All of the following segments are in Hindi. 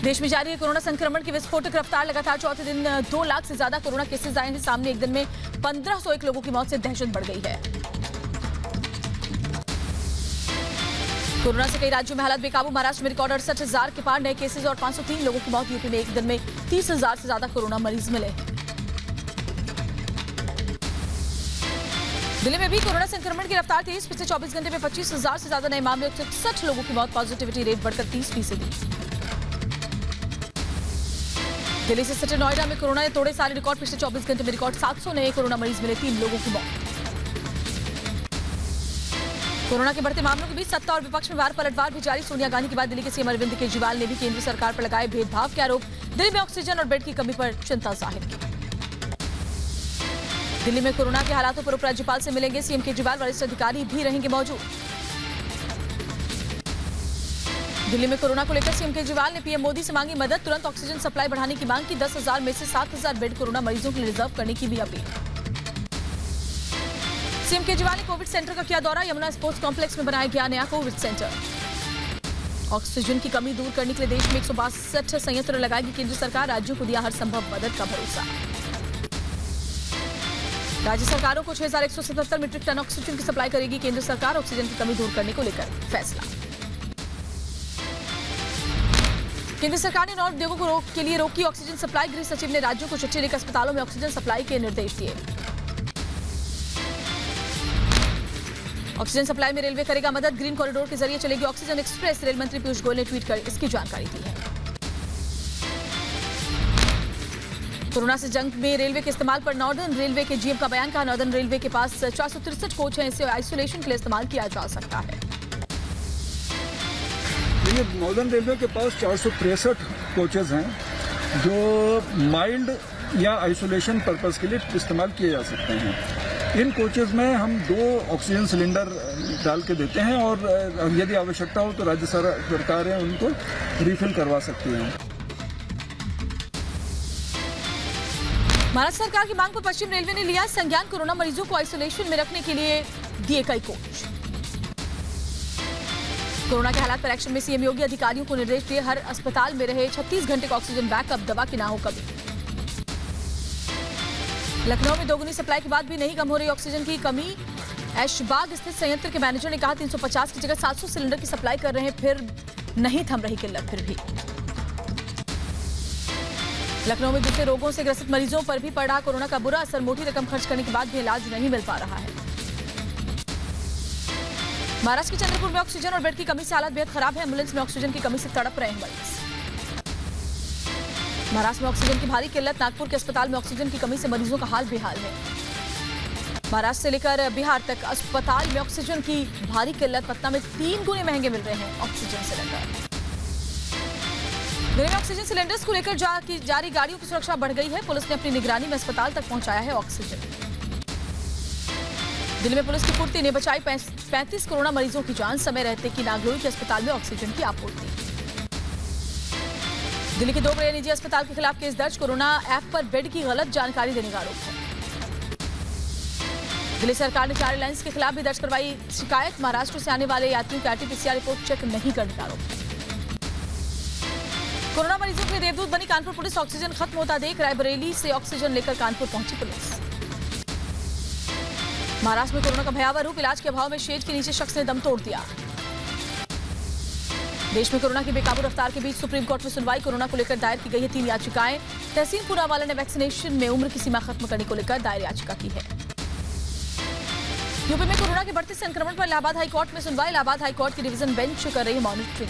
देश में जारी है कोरोना संक्रमण की विस्फोटक रफ्तार। लगातार चौथे दिन 2 लाख से ज्यादा कोरोना केसेस आए हैं सामने। एक दिन में 1501 लोगों की मौत से दहशत बढ़ गई है। कोरोना से कई राज्यों में हालात बेकाबू। महाराष्ट्र में रिकॉर्ड 68,000 के पार नए केसेस और 503 लोगों की मौत। यूपी में एक दिन में 30,000 से ज्यादा कोरोना मरीज मिले हैं। दिल्ली में भी कोरोना संक्रमण की रफ्तार तेज। पिछले 24 घंटे में 25,000 से ज्यादा नए मामले, 61 लोगों की मौत। पॉजिटिविटी रेट बढ़कर 30%। दिल्ली से सटे नोएडा में कोरोना ने तोड़े सारे रिकॉर्ड। पिछले 24 घंटे में रिकॉर्ड 700 नए कोरोना मरीज मिले, 3 लोगों की मौत। कोरोना के बढ़ते मामलों के बीच सत्ता और विपक्ष में बार पलटवार भी जारी। सोनिया गांधी के बाद दिल्ली के सीएम अरविंद केजरीवाल ने भी केंद्र सरकार पर लगाए भेदभाव के आरोप। दिल्ली में ऑक्सीजन और बेड की कमी पर चिंता जाहिर की। दिल्ली में कोरोना के हालातों पर उपराज्यपाल से मिलेंगे सीएम केजरीवाल। वरिष्ठ अधिकारी भी रहेंगे मौजूद। दिल्ली में कोरोना को लेकर सीएम केजरीवाल ने पीएम मोदी से मांगी मदद। तुरंत ऑक्सीजन सप्लाई बढ़ाने की मांग की। 10,000 में से 7,000 बेड कोरोना मरीजों के लिए रिजर्व करने की भी अपील। सीएम केजरीवाल ने कोविड सेंटर का किया दौरा। यमुना स्पोर्ट्स कॉम्प्लेक्स में बनाया गया नया कोविड सेंटर। ऑक्सीजन की कमी दूर करने के लिए देश में 162 संयंत्र लगाएगी केंद्र सरकार। राज्यों को दिया हर संभव मदद का भरोसा। राज्य सरकारों को 6,177 मीट्रिक टन ऑक्सीजन की सप्लाई करेगी केंद्र सरकार। ऑक्सीजन की कमी दूर करने को लेकर फैसला। केंद्र सरकार ने नौ उद्योगों के लिए रोकी ऑक्सीजन सप्लाई। गृह सचिव ने राज्यों को चिट्ठी लिखकर अस्पतालों में ऑक्सीजन सप्लाई के निर्देश दिए। ऑक्सीजन सप्लाई में रेलवे करेगा मदद। ग्रीन कॉरिडोर के जरिए चलेगी ऑक्सीजन एक्सप्रेस। रेल मंत्री पीयूष गोयल ने ट्वीट कर इसकी जानकारी दी है। कोरोना से जंग में रेलवे के इस्तेमाल पर नॉर्दर्न रेलवे के जीएम का बयान। कहा नॉर्दर्न रेलवे के पास 463 कोच हैं, इसे आइसोलेशन के लिए इस्तेमाल किया जा सकता है। नॉर्दर्न रेलवे के पास 463 कोचेज हैं जो माइल्ड या आइसोलेशन पर्पस के लिए इस्तेमाल किए जा सकते हैं। इन कोचेज में हम 2 ऑक्सीजन सिलेंडर डाल के देते हैं और यदि आवश्यकता हो तो राज्य सरकारें उनको रिफिल करवा सकती हैं। महाराष्ट्र सरकार की मांग पर पश्चिम रेलवे ने लिया संज्ञान। कोरोना मरीजों को आइसोलेशन में रखने के लिए दिए कई कोच। कोरोना के हालात पर एक्शन में सीएम योगी अधिकारियों को निर्देश दिए। हर अस्पताल में रहे 36 घंटे का ऑक्सीजन बैकअप। दवा की ना हो कमी। लखनऊ में दोगुनी सप्लाई के बाद भी नहीं कम हो रही ऑक्सीजन की कमी। ऐशबाग स्थित संयंत्र के मैनेजर ने कहा 350 की जगह 700 सिलेंडर की सप्लाई कर रहे हैं, फिर नहीं थम रही किल्लत। फिर भी लखनऊ में दूसरे रोगों से ग्रसित मरीजों पर भी पड़ा कोरोना का बुरा असर। मोटी रकम खर्च करने के बाद भी इलाज नहीं मिल पा रहा है। महाराष्ट्र के चंद्रपुर में ऑक्सीजन और बेड की कमी से हालत बेहद खराब है। एम्बुलेंस में ऑक्सीजन की कमी से तड़प रहे हैं मरीज। महाराष्ट्र में ऑक्सीजन की भारी किल्लत। नागपुर के अस्पताल में ऑक्सीजन की कमी से मरीजों का हाल बेहाल है। महाराष्ट्र से लेकर बिहार तक अस्पताल में ऑक्सीजन की भारी किल्लत। पटना में 3 गुने महंगे मिल रहे हैं ऑक्सीजन सिलेंडर। दिल्ली में ऑक्सीजन सिलेंडर्स को लेकर जारी गाड़ियों की सुरक्षा बढ़ गई है। पुलिस ने अपनी निगरानी में अस्पताल तक पहुंचाया है ऑक्सीजन। दिल्ली में पुलिस की फुर्ती ने बचाई 35 कोरोना मरीजों की जान। समय रहते कि नागलोई के अस्पताल में ऑक्सीजन की आपूर्ति। दिल्ली के 2 बड़े निजी अस्पताल के खिलाफ केस दर्ज। कोरोना ऐप पर बेड की गलत जानकारी देने का आरोप है। दिल्ली सरकार ने 4 एयरलाइंस के खिलाफ भी दर्ज करवाई शिकायत। महाराष्ट्र से आने वाले यात्रियों की आरटी-पीसीआर रिपोर्ट चेक नहीं करने का आरोप है। कोरोना मरीजों के लिए देवदूत बनी कानपुर पुलिस। ऑक्सीजन खत्म होता देख रायबरेली से ऑक्सीजन लेकर कानपुर पहुंची पुलिस। महाराष्ट्र में कोरोना का भयावह रूप। इलाज के अभाव में शेड के नीचे शख्स ने दम तोड़ दिया। देश में कोरोना की बेकाबू रफ्तार के बीच सुप्रीम कोर्ट में सुनवाई। कोरोना को लेकर दायर की गई है 3 याचिकाएं। तहसीन पूनावाला ने वैक्सीनेशन में उम्र की सीमा खत्म करने को लेकर दायर याचिका की है। यूपी में कोरोना के बढ़ते संक्रमण पर इलाहाबाद हाईकोर्ट में सुनवाई। इलाहाबाद हाईकोर्ट की डिवीजन बेंच कर रही है मॉनिटरिंग।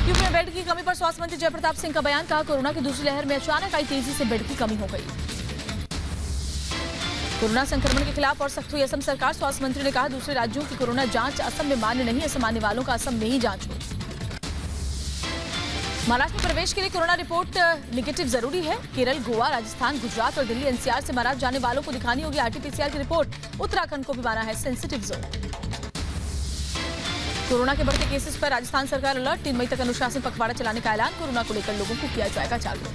यूपी में बेड की कमी पर स्वास्थ्य मंत्री जयप्रताप सिंह का बयान। कहा कोरोना की दूसरी लहर में अचानक आई तेजी से बेड की कमी हो गई। कोरोना संक्रमण के खिलाफ और सख्त हुई असम सरकार। स्वास्थ्य मंत्री ने कहा दूसरे राज्यों की कोरोना जांच असम में मान्य नहीं। असम आने वालों का असम में ही जांच हो। महाराष्ट्र में प्रवेश के लिए कोरोना रिपोर्ट निगेटिव जरूरी है। केरल, गोवा, राजस्थान, गुजरात और दिल्ली एनसीआर से महाराष्ट्र जाने वालों को दिखानी होगी आरटी-पीसीआर की रिपोर्ट। उत्तराखंड को भी माना है सेंसिटिव जोन। कोरोना के बढ़ते केसेस पर राजस्थान सरकार अलर्ट। 3 मई तक अनुशासन पखवाड़ा चलाने का ऐलान। कोरोना को लेकर लोगों को किया जाएगा जागरूक।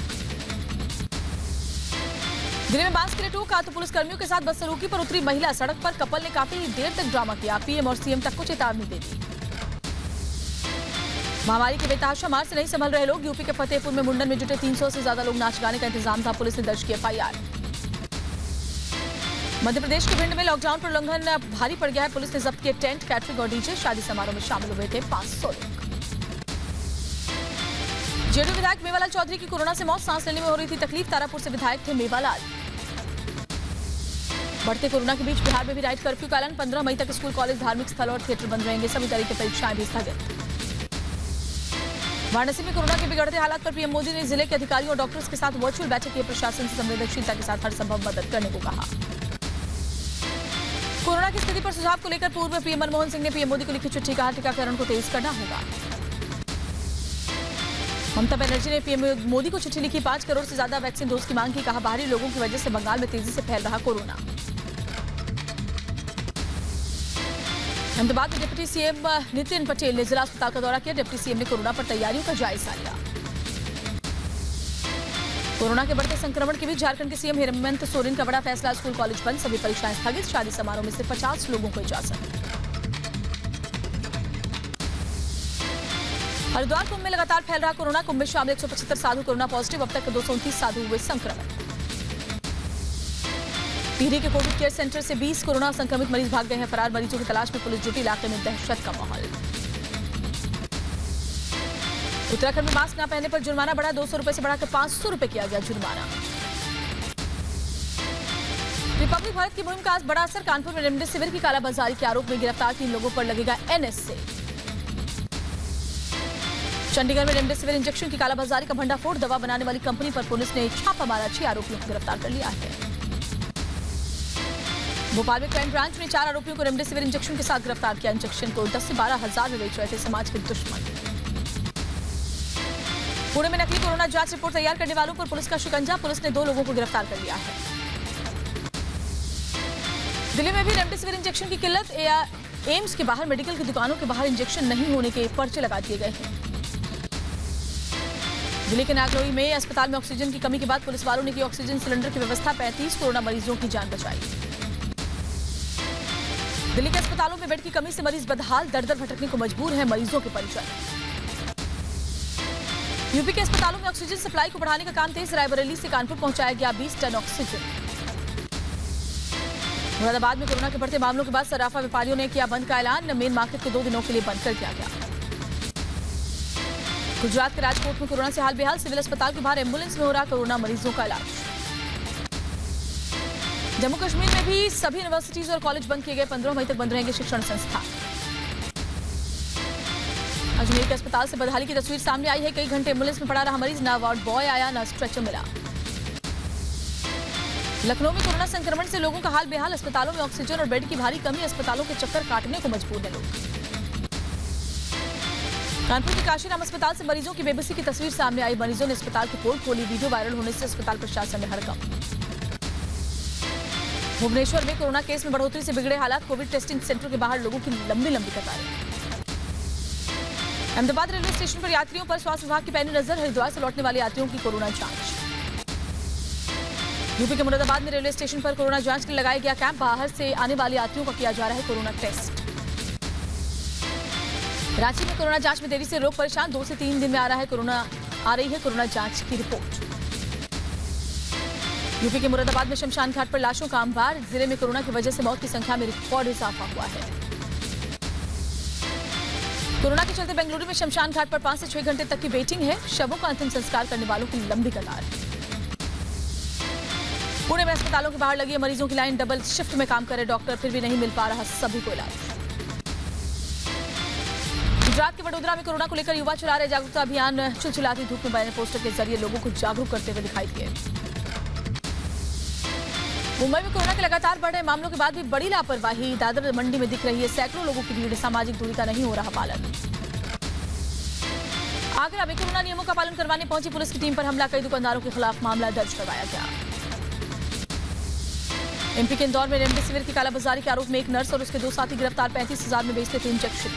दिल्ली में बांस के लिए टोका तो पुलिस कर्मियों के साथ बस रोकी पर उतरी महिला। सड़क पर कपल ने काफी देर तक ड्रामा किया। पीएम और सीएम तक को चेतावनी दे दी। महामारी के बेतहाशा मार से नहीं संभल रहे लोग। यूपी के फतेहपुर में मुंडन में जुटे 300 से ज्यादा लोग नाच गाने का इंतजाम था। पुलिस ने दर्ज की एफआईआर। मध्य प्रदेश के भिंड में लॉकडाउन पर उल्लंघन भारी पड़ गया है। पुलिस ने जब्त किए टेंट, कैटरिंग और डीजे। शादी समारोह में शामिल हुए थे 500 लोग। जेडीयू विधायक मेवालाल चौधरी की कोरोना से मौत। सांस लेने में हो रही थी तकलीफ। तारापुर से विधायक थे मेवालाल। बढ़ते कोरोना के बीच बिहार में भी नाइट कर्फ्यू का ऐलान। 15 मई तक स्कूल, कॉलेज, धार्मिक स्थल और थिएटर बंद रहेंगे। सभी तरह की परीक्षाएं भी स्थगित। वाराणसी में कोरोना के बिगड़ते हालात पर पीएम मोदी ने जिले के अधिकारियों और डॉक्टर्स के साथ वर्चुअल बैठक की। प्रशासन से संवेदनशीलता के साथ हर संभव मदद करने को कहा। कोरोना की स्थिति पर सुझाव को लेकर पूर्व पीएम मनमोहन सिंह ने पीएम मोदी को लिखी चिट्ठी। कहा टीकाकरण को तेज करना होगा। ममता बनर्जी ने पीएम मोदी को चिट्ठी लिखी। 5 करोड़ से ज्यादा वैक्सीन डोज की मांग की। कहा बाहरी लोगों की वजह से बंगाल में तेजी से फैल रहा कोरोना। अहमदाबाद में डिप्टी सीएम नितिन पटेल ने जिला अस्पताल का दौरा किया। डिप्टी सीएम ने कोरोना पर तैयारियों का जायजा लिया। कोरोना के बढ़ते संक्रमण के बीच झारखंड के सीएम हेमंत सोरेन का बड़ा फैसला। स्कूल, कॉलेज बंद, सभी परीक्षाएं स्थगित। शादी समारोह में सिर्फ 50 लोगों को इजाजत। हरिद्वार कुंभ में लगातार फैल रहा कोरोना। कुंभ में शामिल 175 साधु कोरोना पॉजिटिव। अब तक 229 साधु हुए संक्रमित। टिहरी के कोविड केयर सेंटर से 20 कोरोना संक्रमित मरीज भाग गए हैं फरार। मरीजों की तलाश में पुलिस जुटी। इलाके में दहशत का माहौल। उत्तराखंड में मास्क न पहनने पर जुर्माना बढ़ा। 200 रुपए से बढ़ाकर 500 रुपए किया गया जुर्माना। रिपब्लिक भारत की मुहिम का आज बड़ा असर। कानपुर में रेमडेसिविर की कालाबाजारी के आरोप में गिरफ्तार 3 लोगों पर लगेगा एनएसए। चंडीगढ़ में रेमडेसिविर इंजेक्शन की कालाबाजारी का भंडाफोड़। दवा बनाने वाली कंपनी पर पुलिस ने छापा मारा। 6 आरोपियों को गिरफ्तार कर लिया है। भोपाल में क्राइम ब्रांच ने 4 आरोपियों को रेमडेसिविर इंजेक्शन के साथ गिरफ्तार किया। इंजेक्शन को 10 से 12 हजार में बेच रहे थे समाज के दुश्मन। पुणे में नकली कोरोना जांच रिपोर्ट तैयार करने वालों पर पुलिस का शिकंजा। पुलिस ने 2 लोगों को गिरफ्तार कर लिया है। दिल्ली में भी रेमडेसिविर इंजेक्शन की किल्लत। एम्स के बाहर, मेडिकल की दुकानों के बाहर इंजेक्शन नहीं होने के पर्चे लगा दिए गए हैं। दिल्ली के नागलोई में अस्पताल में ऑक्सीजन की कमी के बाद पुलिस वालों ने की ऑक्सीजन सिलेंडर की व्यवस्था। 35 कोरोना मरीजों की जान बचाई। दिल्ली के अस्पतालों में बेड की कमी से मरीज बदहाल। दर-दर भटकने को मजबूर है मरीजों के परिजन। यूपी के अस्पतालों में ऑक्सीजन सप्लाई को बढ़ाने का काम तेज। रायबरेली से कानपुर पहुंचाया गया 20 टन ऑक्सीजन। मुरादाबाद में कोरोना के बढ़ते मामलों के बाद सराफा व्यापारियों ने किया बंद का ऐलान। मेन मार्केट को 2 दिनों के लिए बंद कर दिया गया। गुजरात के राजकोट में कोरोना से हाल बेहाल। सिविल अस्पताल के बाहर एम्बुलेंस में हो रहा कोरोना मरीजों का इलाज। जम्मू कश्मीर में भी सभी यूनिवर्सिटीज और कॉलेज बंद किए गए। 15 मई तक बंद रहेंगे शिक्षण संस्थान। अजमेर के अस्पताल से बदहाली की तस्वीर सामने आई है। कई घंटे एम्बुलेंस में पड़ा रहा मरीज। ना वार्ड बॉय आया, ना स्ट्रेचर मिला। लखनऊ में कोरोना संक्रमण से लोगों का हाल बेहाल। अस्पतालों में ऑक्सीजन और बेड की भारी कमी। अस्पतालों के चक्कर काटने को मजबूर है लोग। कानपुर के काशीराम अस्पताल से मरीजों की बेबसी की तस्वीर सामने आई। मरीजों ने अस्पताल की पोल खोली। वीडियो वायरल होने से अस्पताल प्रशासन में हड़कंप। भुवनेश्वर में कोरोना केस में बढ़ोतरी से बिगड़े हालात। कोविड टेस्टिंग सेंटर के बाहर लोगों की लंबी लंबी कतारें। अहमदाबाद रेलवे स्टेशन पर यात्रियों पर स्वास्थ्य विभाग की पैनी नजर। हरिद्वार से लौटने वाले यात्रियों की कोरोना जांच। यूपी के मुरादाबाद में रेलवे स्टेशन पर कोरोना जांच के लिए लगाया गया कैंप। बाहर से आने वाले यात्रियों का किया जा रहा है कोरोना टेस्ट। रांची में कोरोना जांच में देरी से लोग परेशान। 2 से 3 दिन में आ रही है कोरोना जांच की रिपोर्ट। यूपी के मुरादाबाद में शमशान घाट पर लाशों का अंबार। जिले में कोरोना की वजह से मौत की संख्या में रिकॉर्ड इजाफा हुआ है। कोरोना के चलते बेंगलुरु में शमशान घाट पर 5 से 6 घंटे तक की वेटिंग है। शवों का अंतिम संस्कार करने वालों की लंबी कतार है। पुणे में अस्पतालों के बाहर लगी मरीजों की लाइन। डबल शिफ्ट में काम कर रहे डॉक्टर, फिर भी नहीं मिल पा रहा सभी को इलाज। गुजरात के वडोदरा में कोरोना को लेकर युवा चला रहे जागरूकता अभियान। चिलचिलाती धूप में बने पोस्टर के जरिए लोगों को जागरूक करते हुए दिखाई दिए। मुंबई में कोरोना के लगातार बढ़ रहे मामलों के बाद भी बड़ी लापरवाही। दादर मंडी में दिख रही है सैकड़ों लोगों की भीड़। सामाजिक दूरी का नहीं हो रहा पालन। आगरा में कोरोना नियमों का पालन करवाने पहुंची पुलिस की टीम पर हमला। कई दुकानदारों के खिलाफ मामला दर्ज करवाया गया। एमपी के इंदौर में रेमडेसिविर की कालाबाजारी के आरोप में एक नर्स और उसके 2 साथी गिरफ्तार। 35,000 में बेचते थे इंजेक्शन।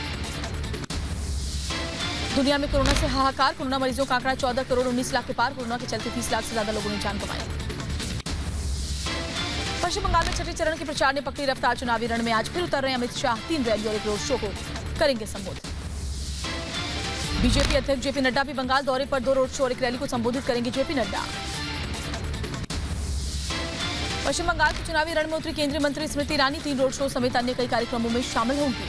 दुनिया में कोरोना से हाहाकार। कोरोना मरीजों का आंकड़ा 14 करोड़ 19 लाख के पार। कोरोना के चलते 30 लाख से ज्यादा लोगों ने जान गंवाई। पश्चिम बंगाल में 6ठे चरण के प्रचार ने पकड़ी रफ्तार। चुनावी रण में आज फिर उतर रहे अमित शाह। 3 रैली और एक रोड शो को करेंगे संबोधित। बीजेपी अध्यक्ष जेपी नड्डा भी बंगाल दौरे पर 2 रोड शो और एक रैली को संबोधित करेंगे जेपी नड्डा। पश्चिम बंगाल के चुनावी रण में उतरी केंद्रीय मंत्री स्मृति ईरानी 3 रोड शो समेत अन्य कई कार्यक्रमों में शामिल होंगी।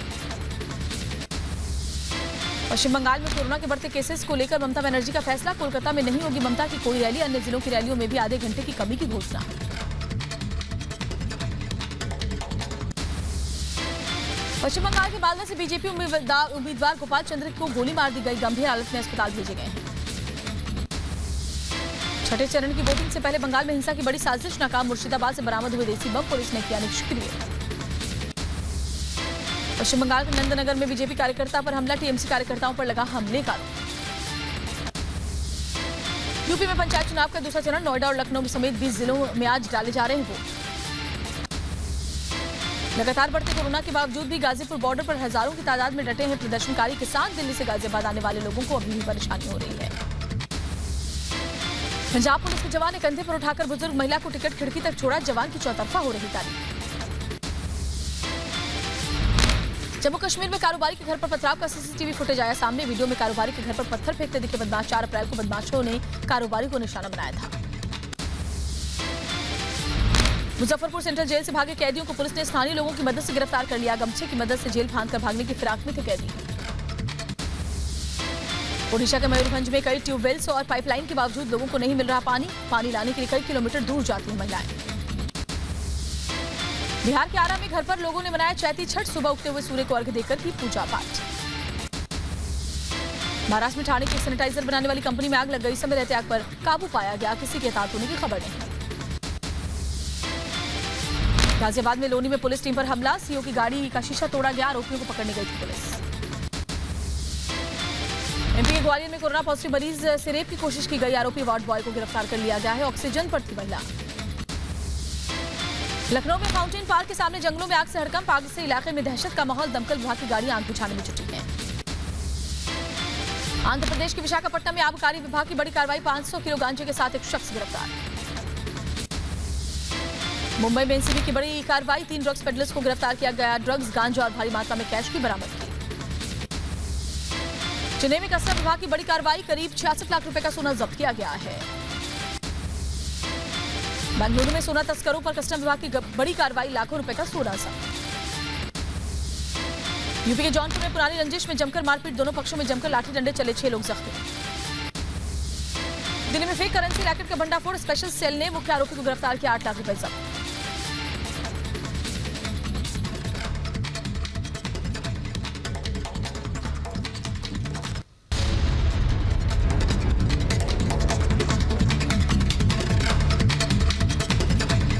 पश्चिम बंगाल में कोरोना के बढ़ते केसेस को लेकर ममता बनर्जी का फैसला, कोलकाता में नहीं होगी ममता की कोई रैली, अन्य जिलों की रैलियों में भी आधे घंटे की कमी की घोषणा। पश्चिम बंगाल के मालदा से बीजेपी उम्मीदवार गोपाल चंद्र को गोली मार दी गई, गंभीर हालत में अस्पताल भेजे गए हैं। छठे चरण की वोटिंग से पहले बंगाल में हिंसा की बड़ी साजिश नाकाम, मुर्शिदाबाद से बरामद हुए देसी बम पुलिस ने किया निष्क्रिय। पश्चिम बंगाल के नंदनगर में बीजेपी कार्यकर्ता पर हमला, टीएमसी कार्यकर्ताओं पर लगा हमले का आरोप। यूपी में पंचायत चुनाव का दूसरा चरण, नोएडा और लखनऊ समेत 20 जिलों में आज डाले जा रहे हैं वोट। लगातार बढ़ते कोरोना के बावजूद भी गाजीपुर बॉर्डर पर हजारों की तादाद में डटे हैं प्रदर्शनकारी किसान। दिल्ली से गाजियाबाद आने वाले लोगों को अभी भी परेशानी हो रही है। पंजाब पुलिस के जवान ने कंधे पर उठाकर बुजुर्ग महिला को टिकट खिड़की तक छोड़ा, जवान की चौतरफा हो रही तारीफ। जम्मू कश्मीर में कारोबारी के घर पर पथराव का सीसीटीवी फुटेज आया सामने, वीडियो में कारोबारी के घर पर पत्थर फेंकते दिखे बदमाश। 4 अप्रैल को बदमाशों ने कारोबारी को निशाना बनाया था। मुजफ्फरपुर सेंट्रल जेल से भागे कैदियों को पुलिस ने स्थानीय लोगों की मदद से गिरफ्तार कर लिया, गमछे की मदद से जेल फांदकर भागने की फिराक में थे कैदी। ओडिशा के मयूरभंज में कई ट्यूबवेल्स और पाइपलाइन के बावजूद लोगों को नहीं मिल रहा पानी लाने के लिए कई किलोमीटर दूर जाती हैं महिलाएं। बिहार के आरा में घर पर लोगों ने मनाया चैती छठ, सुबह उगते हुए सूर्य को अर्घ्य देकर की पूजा पाठ। महाराष्ट्र में ठाणे की सैनिटाइजर बनाने वाली कंपनी में आग लग गई, समय रहते आग पर काबू पाया गया, किसी के हताहत होने की खबर नहीं। गाजियाबाद में लोनी में पुलिस टीम पर हमला, सीओ की गाड़ी का शीशा तोड़ा गया, आरोपियों को पकड़ने गई थी पुलिस। एमपी के ग्वालियर में कोरोना पॉजिटिव मरीज से रेप की कोशिश की गई, आरोपी वार्ड बॉय को गिरफ्तार कर लिया गया है, ऑक्सीजन पर थी महिला। लखनऊ में फाउंटेन पार्क के सामने जंगलों में आग से हड़कंप, आग से इलाके में दहशत का माहौल, दमकल विभाग की गाड़ियां आग बुझाने में जुटी हैं। आंध्र प्रदेश के विशाखापट्टनम में आबकारी विभाग की बड़ी कार्रवाई, 500 किलो गांजे के साथ एक शख्स गिरफ्तार। मुंबई में एनसीबी की बड़ी कार्रवाई, 3 ड्रग्स पेडलर्स को गिरफ्तार किया गया, ड्रग्स, गांजा और भारी मात्रा में कैश की बरामद की। चेन्नई में कस्टम विभाग की बड़ी कार्रवाई, करीब 66 लाख रुपए का सोना जब्त किया गया है। बेंगलुरु में सोना तस्करों पर कस्टम विभाग की बड़ी कार्रवाई, लाखों रुपए का सोना जब्त। यूपी के जौनपुर में पुरानी रंजिश में जमकर मारपीट, दोनों पक्षों में जमकर लाठी डंडे चले, 6 लोग जख्मी। दिल्ली में फेक करेंसी रैकेट का भंडाफोड़, स्पेशल सेल ने मुख्य आरोपी को गिरफ्तार किया, 8 लाख रुपए जब्त।